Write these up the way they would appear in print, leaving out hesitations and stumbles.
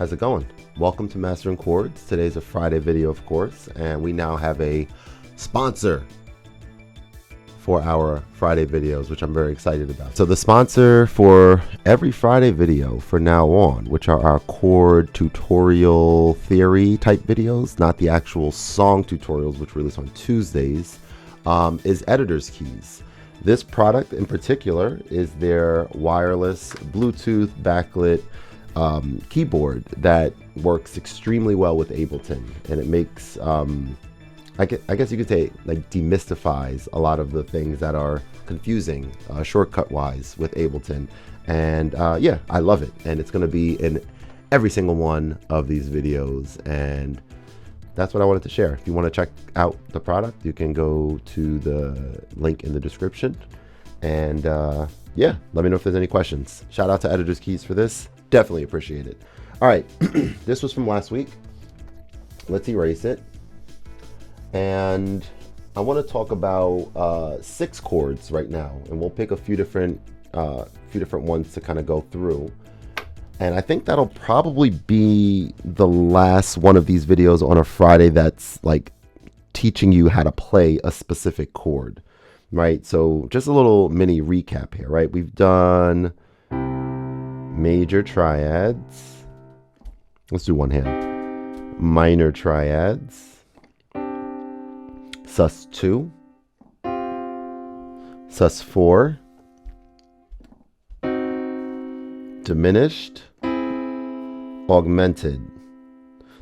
how's it going? Welcome to Mastering Chords. Today's a Friday video, of course, and we now have a sponsor for our Friday videos, which I'm very excited about. So the sponsor for every Friday video for now on, which are our chord tutorial theory type videos, not the actual song tutorials, which release on Tuesdays, is Editor's Keys. This product in particular is their wireless Bluetooth backlit keyboard that works extremely well with Ableton, and it makes I guess you could say, like, demystifies a lot of the things that are confusing shortcut wise with Ableton. And yeah, I love it, and it's going to be in every single one of these videos, and that's what I wanted to share. If you want to check out the product, you can go to the link in the description, and yeah, let me know if there's any questions. Shout out to Editor's Keys for this. Definitely appreciate it. All right, this was from last week. Let's erase it. And I want to talk about 6 chords right now, and we'll pick a few different ones to kind of go through. And I think that'll probably be the last one of these videos on a Friday that's like teaching you how to play a specific chord, right? So just a little mini recap here, right? We've done major triads. Let's do one hand. Minor triads. sus2, sus4, diminished, augmented.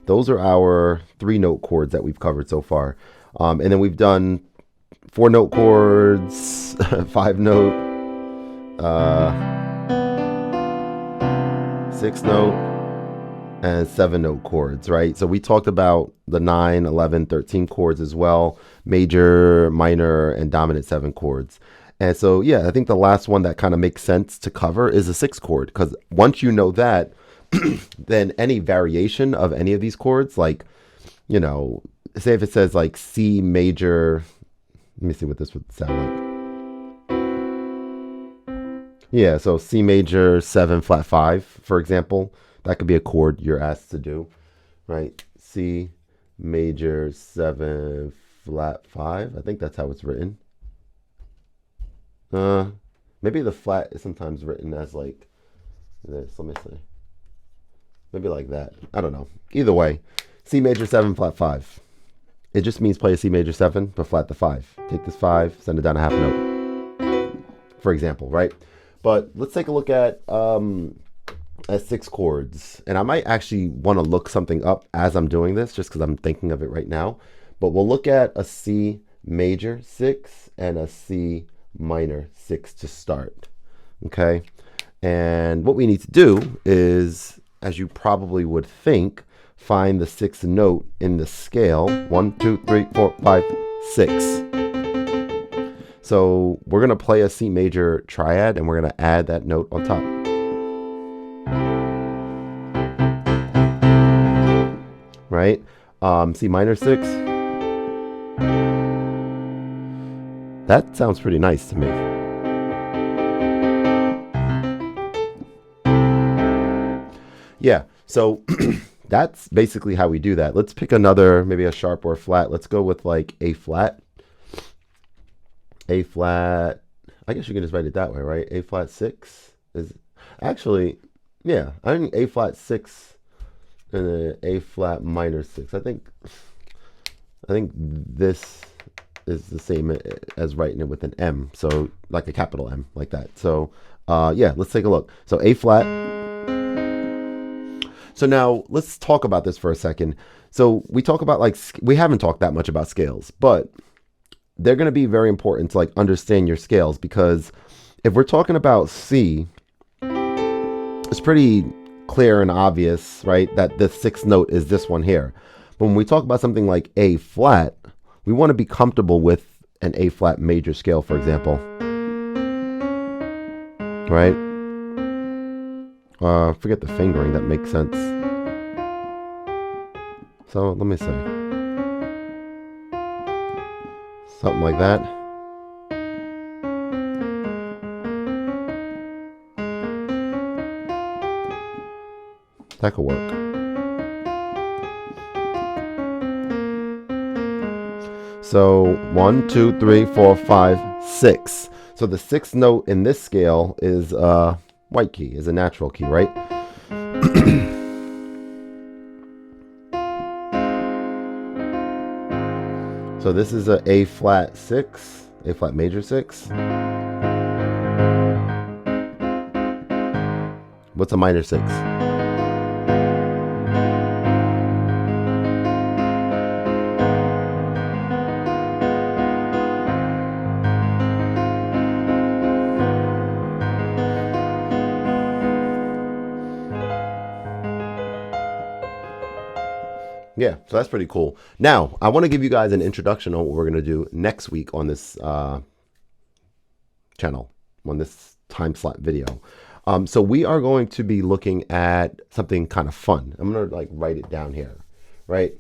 Those are our 3-note chords that we've covered so far. And then we've done 4-note chords, 5-note, 6-note, and 7-note chords, right? So we talked about the 9, 11, 13 chords as well, major, minor, and dominant 7 chords. And so, yeah, I think the last one that kind of makes sense to cover is a 6 chord, because once you know that, then any variation of any of these chords, like, you know, say if it says like C major, let me see what this would sound like. Yeah, so C major 7 flat 5, for example. That could be a chord you're asked to do, right? C major 7 flat 5. I think that's how it's written. Maybe the flat is sometimes written as like this. Let me see. Maybe like that. I don't know. Either way, C major 7 flat 5. It just means play a C major 7 but flat the 5. Take this 5, send it down a half note, for example, right? But let's take a look at 6 chords, and I might actually want to look something up as I'm doing this, just because I'm thinking of it right now. But we'll look at a C major 6 and a C minor 6 to start, okay? And what we need to do is, as you probably would think, find the 6th note in the scale. 1, 2, 3, 4, 5, 6. So we're going to play a C major triad, and we're going to add that note on top. Right? C minor 6. That sounds pretty nice to me. Yeah, so that's basically how we do that. Let's pick another, maybe a sharp or a flat. Let's go with like A flat. A flat, I guess you can just write it that way, right? A flat 6 is actually, yeah, I think A flat 6 and an A flat minor 6. I think this is the same as writing it with an M, so like a capital M, like that. So yeah, let's take a look. So A flat. So now let's talk about this for a second. So we talk about, like, we haven't talked that much about scales, but they're going to be very important to like understand your scales, because if we're talking about C, it's pretty clear and obvious, right, that the 6th note is this one here. But when we talk about something like A flat, we want to be comfortable with an A flat major scale, for example, right? Forget the fingering, that makes sense. So let me see. Something like that. That could work. So 1, 2, 3, 4, 5, 6. So the sixth note in this scale is a white key, is a natural key, right? So this is a A flat 6, A flat major 6. What's a minor 6? Yeah, so that's pretty cool. Now, I want to give you guys an introduction on what we're going to do next week on this channel, on this time slot video. So we are going to be looking at something kind of fun. I'm going to like write it down here, right?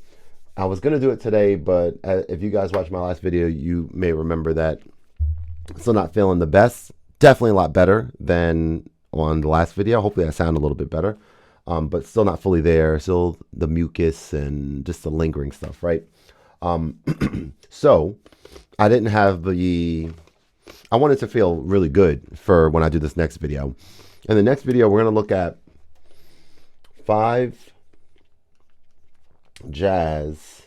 I was going to do it today, but if you guys watched my last video, you may remember that I'm still not feeling the best. Definitely a lot better than on the last video. Hopefully I sound a little bit better. But still not fully there, still the mucus and just the lingering stuff, right? So I didn't have I wanted to feel really good for when I do this next video. In the next video, we're going to look at 5 jazz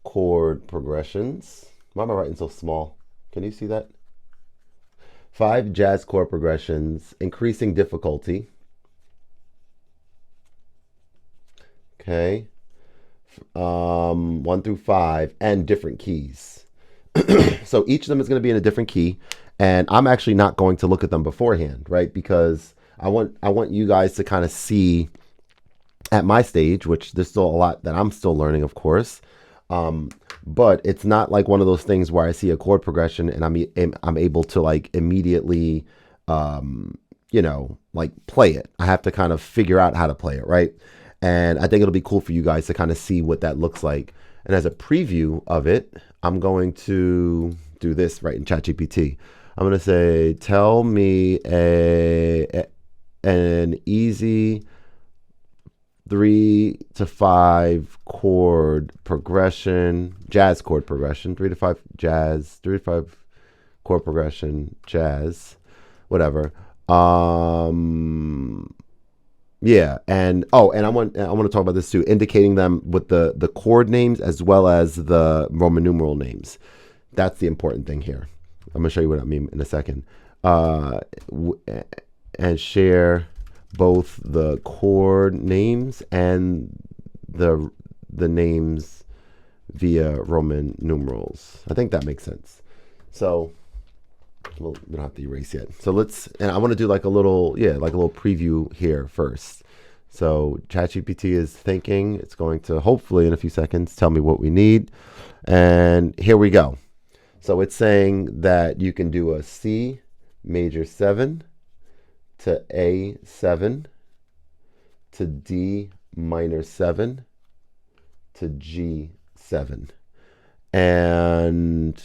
chord progressions. Why am I writing so small? Can you see that? 5 jazz chord progressions, increasing difficulty. Okay, 1 through 5, and different keys. So each of them is going to be in a different key, and I'm actually not going to look at them beforehand, right? Because I want you guys to kind of see at my stage, which there's still a lot that I'm still learning, of course. But it's not like one of those things where I see a chord progression and I'm able to like immediately, you know, like play it. I have to kind of figure out how to play it, right? And I think it'll be cool for you guys to kind of see what that looks like. And as a preview of it, I'm going to do this right in ChatGPT. I'm going to say, tell me an easy 3 to 5 chord progression, jazz chord progression, 3 to 5 jazz, 3 to 5 chord progression, jazz, whatever. Yeah, and I want to talk about this too, indicating them with the chord names as well as the Roman numeral names. That's the important thing here. I'm gonna show you what I mean in a second. And share both the chord names and the names via Roman numerals. I think that makes sense. So we don't have to erase yet. So and I want to do like a little preview here first. So ChatGPT is thinking. It's going to hopefully in a few seconds tell me what we need. And here we go. So it's saying that you can do a C major 7 to A7 to D minor 7 to G7. And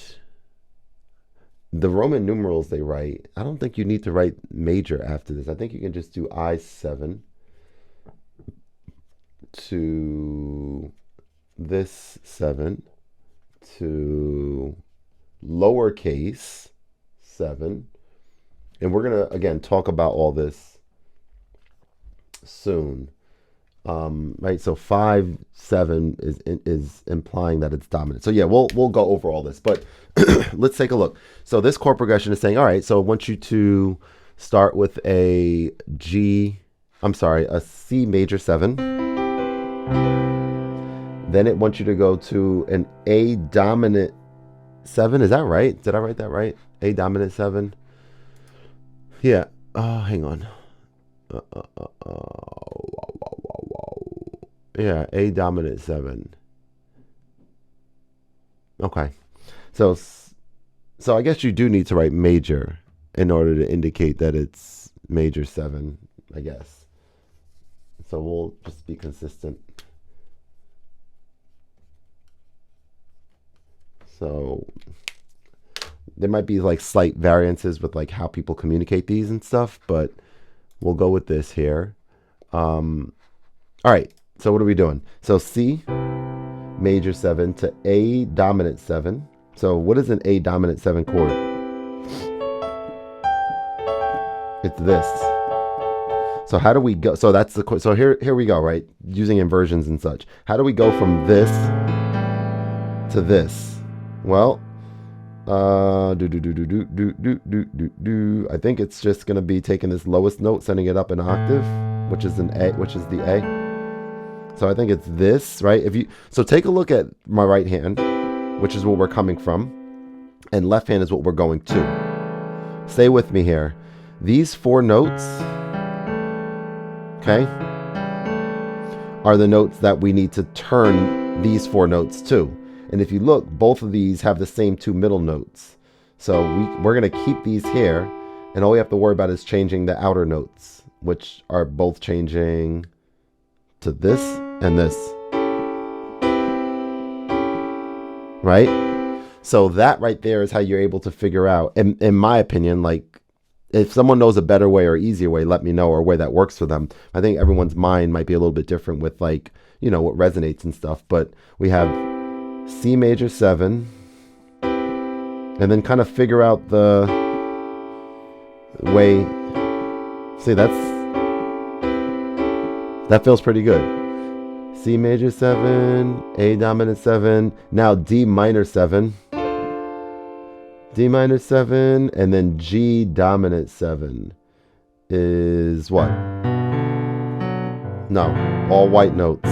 the Roman numerals they write, I don't think you need to write major after this. I think you can just do I7 to this 7 to lowercase 7. And we're going to, again, talk about all this soon. Right, so 5, 7 is implying that it's dominant. So yeah, we'll go over all this, but let's take a look. So this chord progression is saying, all right, so I want you to start with a C major 7. Then it wants you to go to an A dominant 7. Is that right? Did I write that right? A dominant 7. Yeah. Hang on. Yeah, A dominant 7. Okay. So I guess you do need to write major in order to indicate that it's major 7, I guess. So we'll just be consistent. So there might be like slight variances with like how people communicate these and stuff, but we'll go with this here. All right, so what are we doing? So C major 7 to A dominant 7. So what is an A dominant 7 chord? It's this. So how do we go? So that's the so here we go, right? Using inversions and such. How do we go from this to this? Well, I think it's just gonna be taking this lowest note, sending it up an octave, which is an A, which is the A. So I think it's this, right? So take a look at my right hand, which is what we're coming from, and left hand is what we're going to. Stay with me here. These 4 notes, okay, are the notes that we need to turn these 4 notes to. And if you look, both of these have the same 2 middle notes. So we're going to keep these here, and all we have to worry about is changing the outer notes, which are both changing to this and this. Right? So that right there is how you're able to figure out, in my opinion, like, if someone knows a better way or easier way, let me know, or a way that works for them. I think everyone's mind might be a little bit different with, like, you know, what resonates and stuff. But we have C major 7, and then kind of figure out the way. See, that feels pretty good. C major 7, A dominant 7, now D minor 7. D minor 7, and then G dominant 7 is what? No, all white notes.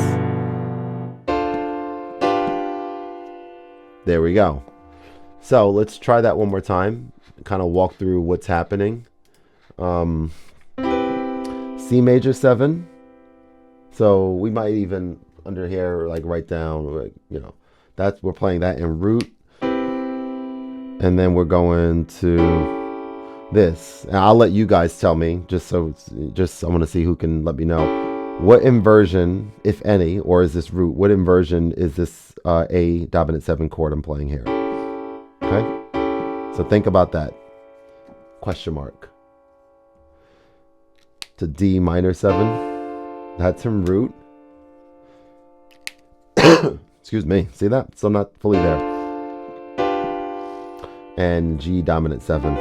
There we go. So let's try that one more time. Kind of walk through what's happening. C major 7. So we might even under here like write down, like, you know, we're playing that in root. And then we're going to this. And I'll let you guys tell me, just I want to see who can let me know. What inversion, if any, or is this root, what inversion is this A dominant 7 chord I'm playing here? Okay? So think about that. Question mark. To D minor 7. That's in root. Excuse me. See that? Still not fully there. And G dominant 7.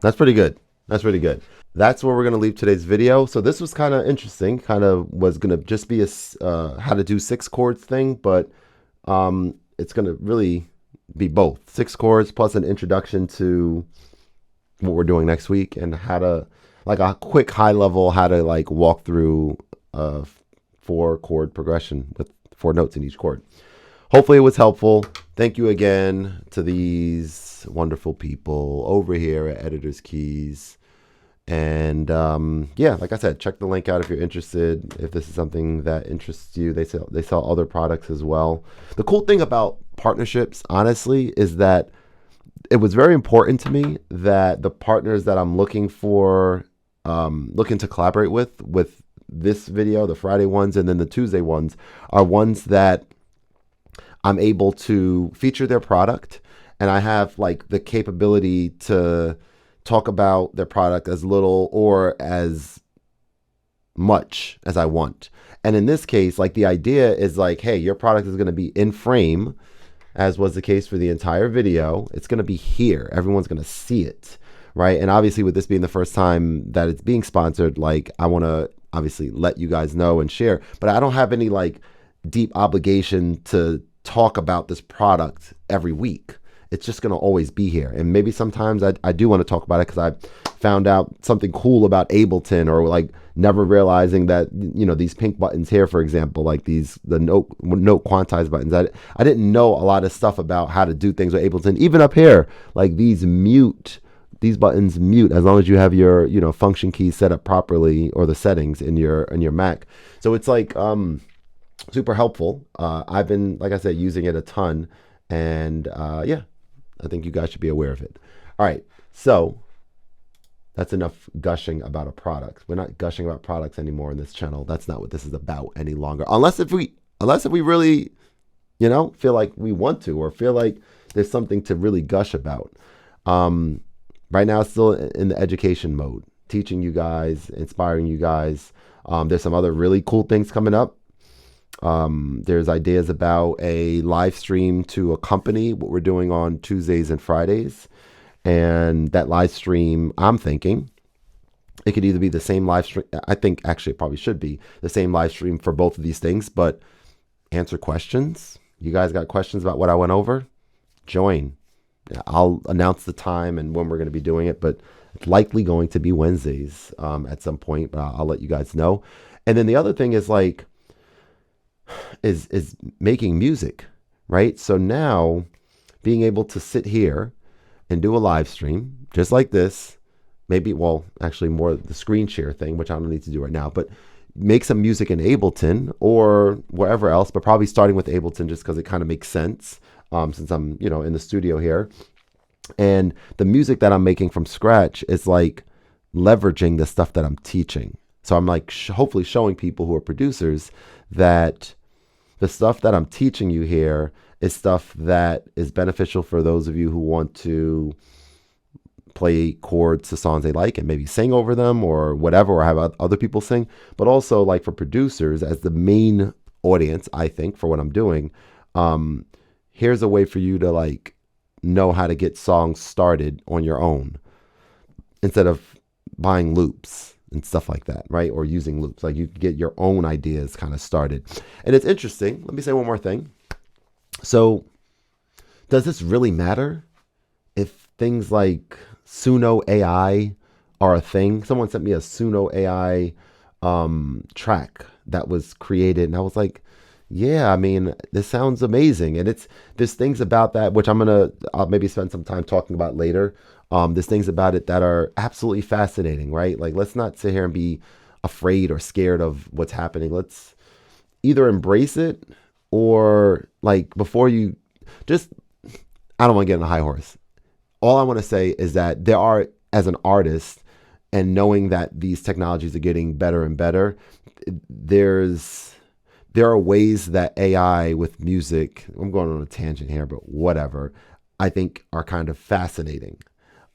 That's pretty good. That's pretty good. That's where we're going to leave today's video. So this was kind of interesting. Kind of was going to just be a how to do 6 chords thing, but it's going to really be both 6 chords plus an introduction to what we're doing next week, and how to, like, a quick high level, how to like walk through a 4 chord progression with 4 notes in each chord. Hopefully it was helpful. Thank you again to these wonderful people over here at Editor's Keys. And yeah, like I said, check the link out if you're interested. If this is something that interests you, they sell other products as well. The cool thing about partnerships, honestly, is that it was very important to me that the partners that I'm looking for, looking to collaborate with this video, the Friday ones and then the Tuesday ones, are ones that I'm able to feature their product, and I have like the capability to talk about their product as little or as much as I want. And in this case, like, the idea is like, hey, your product is going to be in frame, as was the case for the entire video. It's going to be here. Everyone's going to see it, right? And obviously, with this being the first time that it's being sponsored, like, I want to obviously let you guys know and share, but I don't have any like deep obligation to talk about this product every week. It's just going to always be here. And maybe sometimes I do want to talk about it because I found out something cool about Ableton, or like never realizing that, you know, these pink buttons here, for example, like the note quantized buttons. I didn't know a lot of stuff about how to do things with Ableton. Even up here, like these buttons mute as long as you have your, you know, function keys set up properly, or the settings in your Mac. So it's like, super helpful. I've been, like I said, using it a ton, and yeah, I think you guys should be aware of it. All right, so that's enough gushing about a product. We're not gushing about products anymore in this channel. That's not what this is about any longer. Unless if we really, feel like we want to, or feel like there's something to really gush about. Right now, it's still in the education mode, teaching you guys, inspiring you guys. There's some other really cool things coming up. There's ideas about a live stream to accompany what we're doing on Tuesdays and Fridays. And that live stream, I'm thinking, it could either be the same live stream. I think actually it probably should be the same live stream for both of these things, but answer questions. You guys got questions about what I went over? Join. I'll announce the time and when we're going to be doing it, but it's likely going to be Wednesdays at some point, but I'll let you guys know. And then the other thing is is making music, right? So now being able to sit here and do a live stream just like this, maybe, well, actually more the screen share thing, which I don't need to do right now, but make some music in Ableton or wherever else, but probably starting with Ableton just because it kind of makes sense since I'm, in the studio here. And the music that I'm making from scratch is like leveraging the stuff that I'm teaching. So I'm like hopefully showing people who are producers that the stuff that I'm teaching you here is stuff that is beneficial for those of you who want to play chords to songs they like and maybe sing over them or whatever, or have other people sing, but also like for producers as the main audience, I think, for what I'm doing. Here's a way for you to like know how to get songs started on your own instead of buying loops and stuff like that, right? Or using loops. Like you get your own ideas kind of started. And it's interesting. Let me say one more thing. So does this really matter if things like Suno AI are a thing? Someone sent me a Suno AI track that was created, and I was like, yeah, I mean, this sounds amazing. And there's things about that, which I'll maybe spend some time talking about later. There's things about it that are absolutely fascinating, right? Like, let's not sit here and be afraid or scared of what's happening. Let's either embrace it or like before you just, I don't want to get on a high horse. All I want to say is that there are, as an artist, and knowing that these technologies are getting better and better, there are ways that AI with music, I'm going on a tangent here, but whatever, I think are kind of fascinating.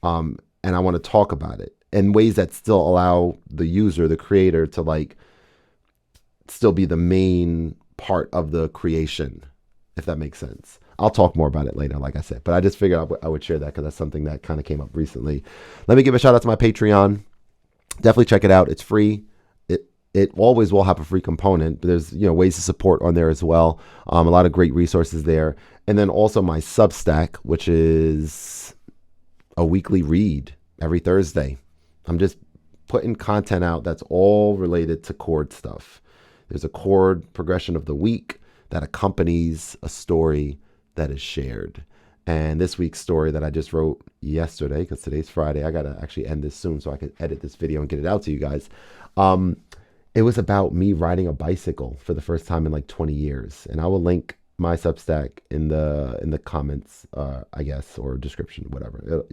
And I want to talk about it in ways that still allow the user, the creator, to like still be the main part of the creation, if that makes sense. I'll talk more about it later, like I said, but I just figured I would share that because that's something that kind of came up recently. Let me give a shout out to my Patreon. Definitely check it out. It's free. It always will have a free component, but there's ways to support on there as well. A lot of great resources there. And then also my Substack, which is a weekly read every Thursday. I'm just putting content out that's all related to chord stuff. There's a chord progression of the week that accompanies a story that is shared. And this week's story that I just wrote yesterday, because today's Friday, I got to actually end this soon so I can edit this video and get it out to you guys. It was about me riding a bicycle for the first time in like 20 years. And I will link my Substack in the comments, I guess, or description, whatever.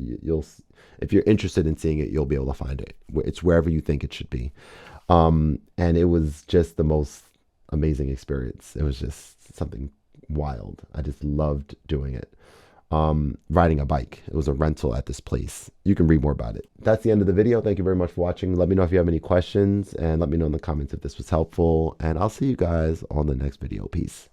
If you're interested in seeing it, you'll be able to find it. It's wherever you think it should be. And it was just the most amazing experience. It was just something wild. I just loved doing it. Riding a bike. It was a rental at this place. You can read more about it. That's the end of the video. Thank you very much for watching. Let me know if you have any questions, and let me know in the comments if this was helpful, and I'll see you guys on the next video. Peace.